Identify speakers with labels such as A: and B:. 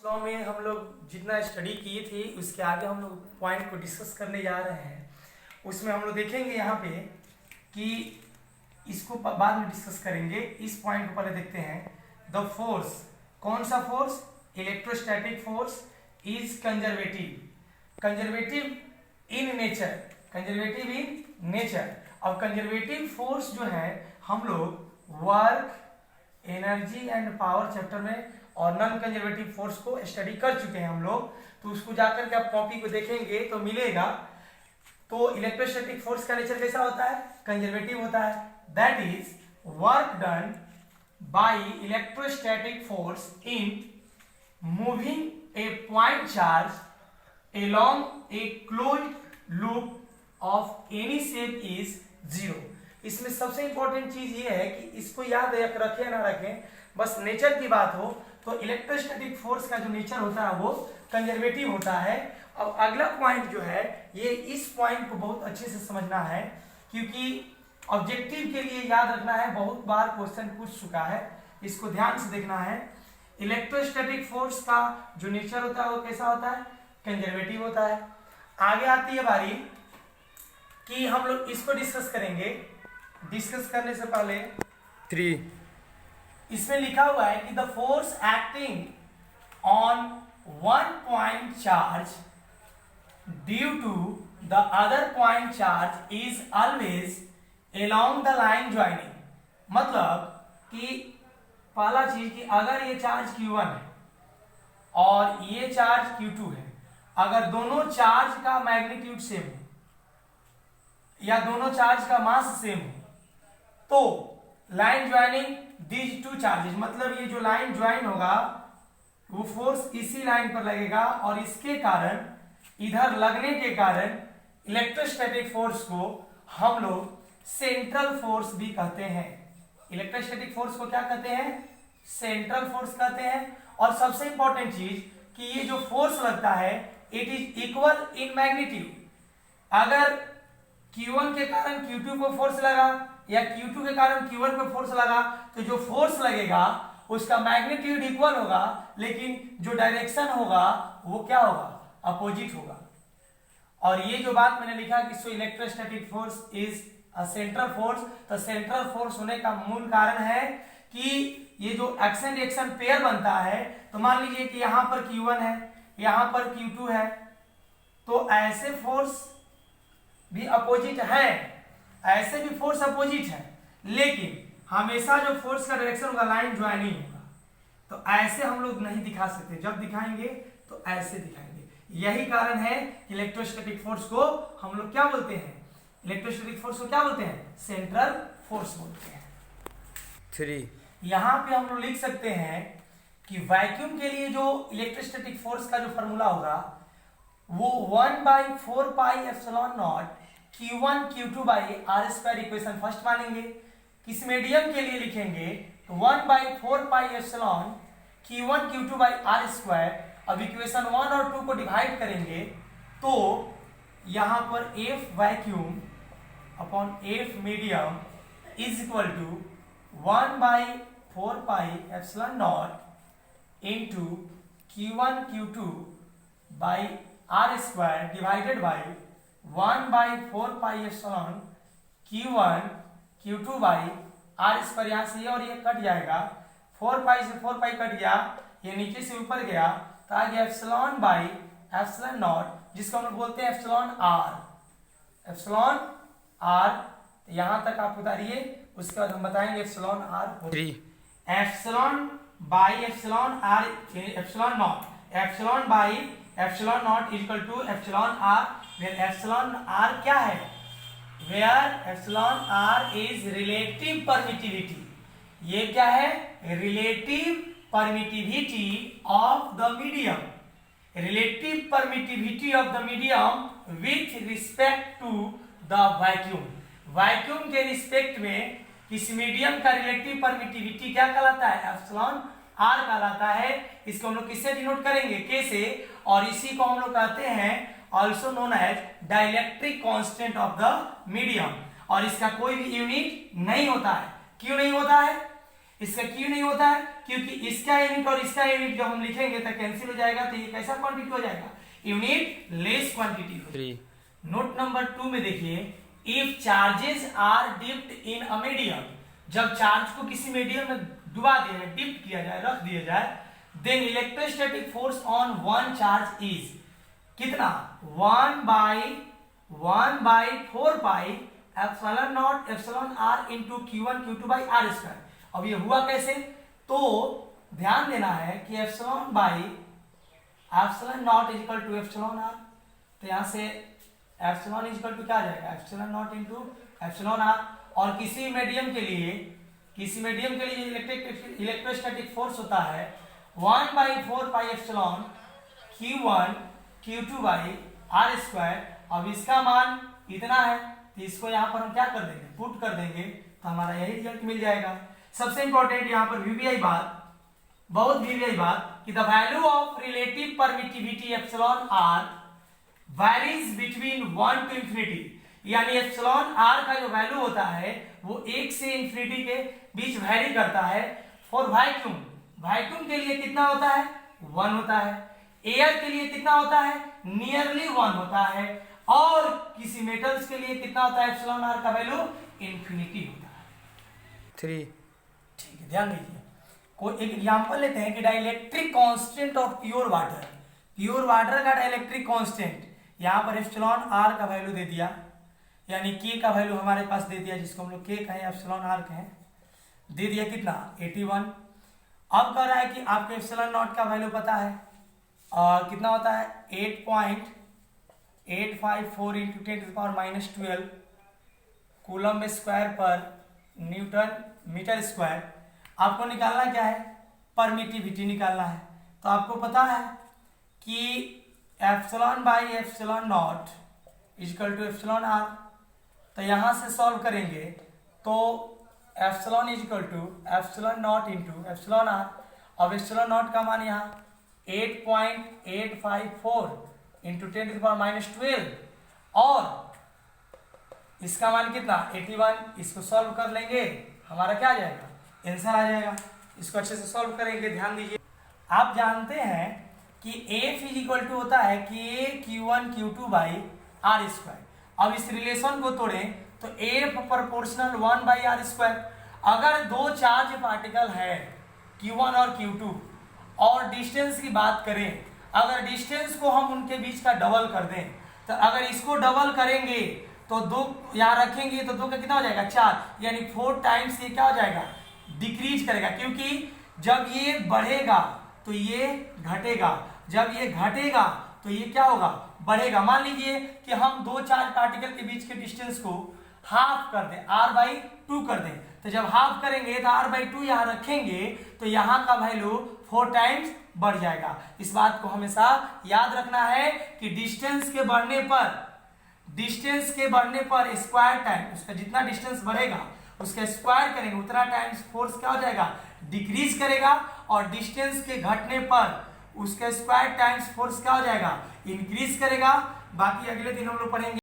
A: Flow में हम लोग जितना स्टडी किए थे उसके आगे हम लोग पॉइंट को डिस्कस करने जा रहे हैं। उसमें हम लोग देखेंगे यहाँ पे कि इसको बाद में डिस्कस करेंगे। इस पॉइंट को पहले देखते हैं। द फोर्स, कौन सा force? Electrostatic force is conservative in nature, conservative in nature. अब कंजर्वेटिव फोर्स जो है हम लोग work, energy and power chapter में और नॉन कंजर्वेटिव फोर्स को स्टडी कर चुके हैं हम लोग, तो उसको जाकर के आप कॉपी को देखेंगे तो मिलेगा। तो इलेक्ट्रोस्टैटिक फोर्स का नेचर कैसा होता है? कंजर्वेटिव होता है। That is work done by electrostatic force in moving A point charge along a closed loop of any shape is zero। इसमें सबसे इंपॉर्टेंट चीज ये है कि इसको याद रखें ना रखें, बस नेचर की बात हो तो इलेक्ट्रोस्टैटिक फोर्स का जो नेचर होता है वो कंजर्वेटिव होता है। अब अगला पॉइंट जो है ये इस पॉइंट को बहुत अच्छे से समझना है, क्योंकि ऑब्जेक्टिव के लिए याद रखना है, बहुत बार क्वेश्चन पूछ चुका है, इसको ध्यान से देखना है। इलेक्ट्रोस्टैटिक फोर्स का जो नेचर होता है वो कैसा होता है? कंजर्वेटिव होता है। आगे आती है बारी कि हम लोग इसको डिस्कस करेंगे। डिस्कस करने से पहले
B: 3
A: इसमें लिखा हुआ है कि the force acting on one point charge due to the other point charge is always along the line joining. मतलब कि पहला चीज कि अगर ये चार्ज Q1 है और ये चार्ज Q2 है, अगर दोनों चार्ज का मैग्नीट्यूड सेम हो या दोनों चार्ज का मास सेम हो तो line joining these two charges, मतलब ये जो लाइन ज्वाइन होगा वो फोर्स इसी लाइन पर लगेगा और इसके कारण, इधर लगने के कारण इलेक्ट्रोस्टैटिक फोर्स को हम लोग सेंट्रल फोर्स भी कहते हैं। इलेक्ट्रोस्टैटिक फोर्स को क्या कहते हैं? सेंट्रल फोर्स कहते हैं। और सबसे इंपॉर्टेंट चीज कि ये जो फोर्स लगता है it is equal in magnitude. अगर Q1 के कारण Q2 को फोर्स लगा या Q2 के कारण Q1 को फोर्स लगा तो जो फोर्स लगेगा उसका मैग्नीट्यूड इक्वल होगा, लेकिन जो डायरेक्शन होगा वो क्या होगा? अपोजिट होगा। और ये जो बात मैंने लिखा कि सो electrostatic force is a central force, तो सेंट्रल फोर्स होने का मूल कारण है कि ये जो एक्शन रिएक्शन पेयर बनता है, तो मान लीजिए कि यहां पर Q1 है, यहां पर Q2 है, तो ऐसे फोर्स भी अपोजिट है, ऐसे भी फोर्स अपोजिट है, लेकिन हमेशा जो फोर्स का डायरेक्शन होगा लाइन ज्वाइनिंग होगा। तो ऐसे हम लोग नहीं दिखा सकते, जब दिखाएंगे तो ऐसे दिखाएंगे। यही कारण है कि इलेक्ट्रोस्टैटिक फोर्स को हम लोग क्या बोलते हैं? इलेक्ट्रोस्टैटिक फोर्स को क्या बोलते हैं? सेंट्रल फोर्स बोलते हैं।
B: 3
A: यहां पे हम लोग लिख सकते हैं कि वैक्यूम के लिए जो इलेक्ट्रोस्टैटिक फोर्स का जो फॉर्मूला होगा वो 1/4πε0 Q1 Q2 R square equation first मानेंगे। किस मीडियम के लिए लिखेंगे तो 1/4πε Q1 Q2 R स्क्वायर। अब इक्वेशन 1 और 2 को डिवाइड करेंगे तो यहां पर F vacuum upon F medium is equal to 1/4πε0 into Q1 Q2 R square divided by 1/4πε Q1 Q2 R square. यहां से ये और ये कट जाएगा, 4π से 4π कट गया, ये नीचे से ऊपर गया तो आ गया एप्सिलॉन बाई एप्सिलॉन नॉट, जिसको हम लोग बोलते हैं एप्सिलॉन आर। एप्सिलॉन आर यहां तक आप उतारिए, उसके बाद हम बताएंगे epsilon r
B: 3
A: epsilon by epsilon r epsilon naught, epsilon by epsilon naught equal to epsilon r, where epsilon r क्या है? Where epsilon r is relative permittivity. ये क्या है? Relative permittivity of the medium, relative permittivity of the medium with respect to the vacuum. Vacuum के respect में किस medium का relative permittivity क्या कहलाता है? एप्सिलॉन आर कहलाता है। इसको हम लोग किससे डिनोट करेंगे? के से। और इसी को हम लोग कहते हैं also known as dielectric constant of the medium. और इसका कोई भी यूनिट नहीं होता है। क्यों नहीं होता है? इसका क्यों नहीं होता है? क्योंकि इसका यूनिट और इसका यूनिट जब हम लिखेंगे तो कैंसिल हो जाएगा, तो ये कैसा क्वांटिटी हो जाएगा, यूनिट लेस क्वांटिटी हो जाएगा। नोट नंबर 2 में देखिए, if charges are dipped in a medium, जब चार्ज को किसी मीडियम में डुबा दिया जाए, डिप्ट किया जाए, रख दिया जाए, then electrostatic force on one charge is कितना, 1/4 pi epsilon naught epsilon r into Q1 Q2 by r square. अब ये हुआ कैसे, तो ध्यान देना है कि epsilon naught is equal to epsilon r, तो यहां से एप्सिलॉन इज इक्वल टू क्या आ जाएगा, epsilon naught into epsilon r. और किसी मीडियम के लिए इलेक्ट्रोस्टैटिक फोर्स होता है 1/4 pi epsilon Q1 Q2 by r square. अब इसका मान इतना है, तो इसको यहाँ पर हम क्या कर देंगे, पुट कर देंगे, तो हमारा यही रिजल्ट मिल जाएगा। सबसे इंपॉर्टेंट यहाँ पर वीवीआई बात, बहुत वीवीआई बात, कि the value of relative permittivity epsilon r varies between 1 to infinity, यानी एप्सिलॉन आर का जो वैल्यू होता है वो 1 से इंफिनिटी के बीच वैरी करता है। फॉर वैक्यूम के लिए कितना होता है, 1 होता है। एयर के लिए कितना होता है, नियरली 1 होता है। और किसी मेटल्स के लिए कितना होता है, एप्सिलॉन आर का वैल्यू इंफिनिटी होता है।
B: 3
A: ठीक है, ध्यान दीजिए। कोई एक एग्जांपल लेते हैं कि dielectric constant of pure water का डाइलेक्ट्रिक कांस्टेंट, यहां पर एप्सिलॉन आर का वैल्यू दे दिया, यानी के का वैल्यू हमारे पास दे दिया, जिसको हम लोग के कहें एप्सिलॉन आर कहें, दे दिया कितना, 81। अब कह रहा है कि आपको एप्सिलॉन नॉट का वैल्यू पता है, कितना होता है, 8.854 इंटू 10⁻⁻12 कूलम स्क्वायर पर न्यूटन मीटर स्क्वायर। आपको निकालना क्या है, परमिटिविटी निकालना है। तो आपको पता है कि epsilon by epsilon naught equal to epsilon r, तो यहां से सॉल्व करेंगे तो epsilon equal to epsilon naught into epsilon r. अब एप्सिलॉन नॉट का मान यहाँ 8.854 इंटू 10⁻⁻12 और इसका मान कितना, 81। इसको सॉल्व कर लेंगे, हमारा क्या आ जाएगा, आंसर आ जाएगा। इसको अच्छे से सॉल्व करेंगे। ध्यान दीजिए, आप जानते हैं कि F इज इक्वल टू होता है कि Q1 Q2 by r square. अब इस रिलेशन को तोड़ें तो F proportional 1 by r square. अगर दो चार्ज पार्टिकल है Q1 और Q2 और डिस्टेंस की बात करें, अगर डिस्टेंस को हम उनके बीच का डबल कर दें, तो अगर इसको डबल करेंगे तो 2 यहाँ रखेंगे तो 2 का कितना हो जाएगा, 4, यानी 4 टाइम्स ये क्या हो जाएगा, डिक्रीज करेगा। क्योंकि जब ये बढ़ेगा तो ये घटेगा, जब ये घटेगा तो ये क्या होगा, बढ़ेगा। मान लीजिए कि हम दो चार्ज पार्टिकल के बीच के डिस्टेंस को हाफ कर दें, r/2 कर दें, तो जब हाफ करेंगे तो r/2 यहाँ रखेंगे तो यहाँ का वैल्यू 4 टाइम्स बढ़ जाएगा। इस बात को हमेशा याद रखना है कि डिस्टेंस के बढ़ने पर स्क्वायर टाइम, उसका जितना डिस्टेंस बढ़ेगा उसका स्क्वायर करेंगे उतना टाइम्स फोर्स क्या हो जाएगा, डिक्रीज करेगा। और डिस्टेंस के घटने पर उसका स्क्वायर टाइम्स फोर्स क्या हो जाएगा, इंक्रीज करेगा। बाकी अगले दिन हम लोग पढ़ेंगे।